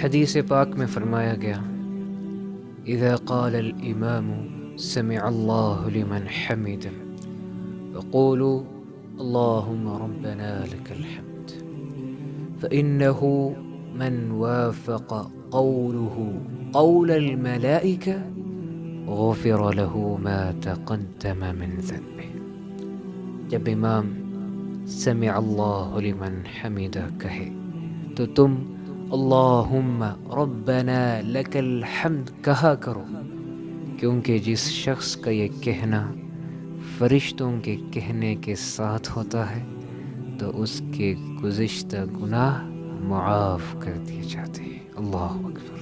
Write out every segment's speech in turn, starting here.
حدیث پاک میں فرمایا گیا اذا قال الامام سمع اللہ لمن حمد فقولوا اللهم ربنا لك الحمد فإنه من وافق قوله قول الملائكة غفر له ما تقدم من ذنبه۔ جب امام سمع اللہ لمن حمدہ کہے تو تم اللہم ربنا لک الحمد کہا کرو، کیونکہ جس شخص کا یہ کہنا فرشتوں کے کہنے کے ساتھ ہوتا ہے تو اس کے گزشتہ گناہ معاف کر دیے جاتے ہیں۔ اللہ اکبر۔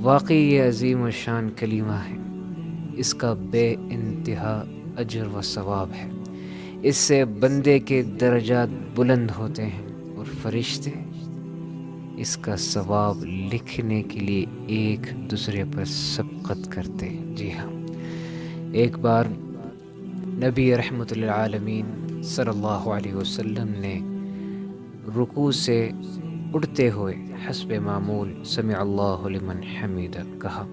واقعی یہ عظیم و شان کلمہ ہے، اس کا بے انتہا اجر و ثواب ہے، اس سے بندے کے درجات بلند ہوتے ہیں اور فرشتے اس کا ثواب لکھنے کے لیے ایک دوسرے پر سبقت کرتے ہیں۔ جی ہاں، ایک بار نبی رحمت للعالمین صلی اللہ علیہ وسلم نے رکوع سے اٹھتے ہوئے حسب معمول سمع اللہ لمن حمیدہ کہا،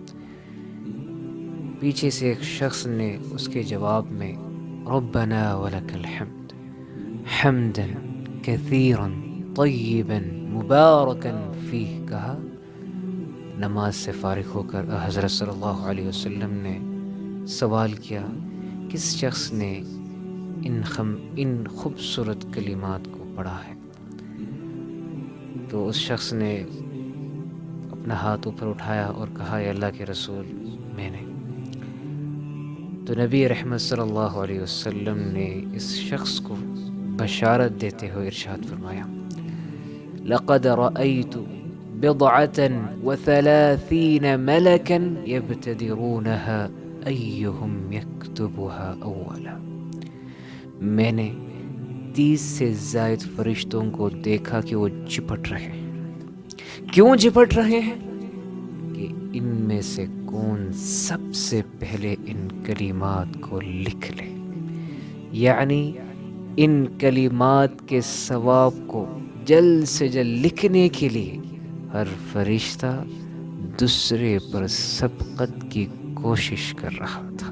پیچھے سے ایک شخص نے اس کے جواب میں ربنا ولک الحمد حمدا کثیرا طیبا مبارکا فیہ کہا۔ نماز سے فارغ ہو کر حضرت صلی اللہ علیہ وسلم نے سوال کیا، کس شخص نے ان خوبصورت کلمات کو پڑھا ہے؟ تو اس شخص نے اپنا ہاتھ اوپر اٹھایا اور کہا، یا اللہ کے رسول میں نے۔ تو نبی رحمت صلی اللہ علیہ وسلم نے اس شخص کو بشارت دیتے ہوئے ارشاد فرمایا، لقد رأيت بضعة وثلاثين ملكا يبتدرونها أيهم يكتبها أولا۔ میں نے 30 سے زائد فرشتوں کو دیکھا کہ وہ جھپٹ رہے ہیں۔ کیوں جھپٹ رہے ہیں؟ کہ ان میں سے کون سب سے پہلے ان کلمات کو لکھ لے، یعنی ان کلمات کے ثواب کو جلد سے جلد لکھنے کے لیے ہر فرشتہ دوسرے پر سبقت کی کوشش کر رہا تھا۔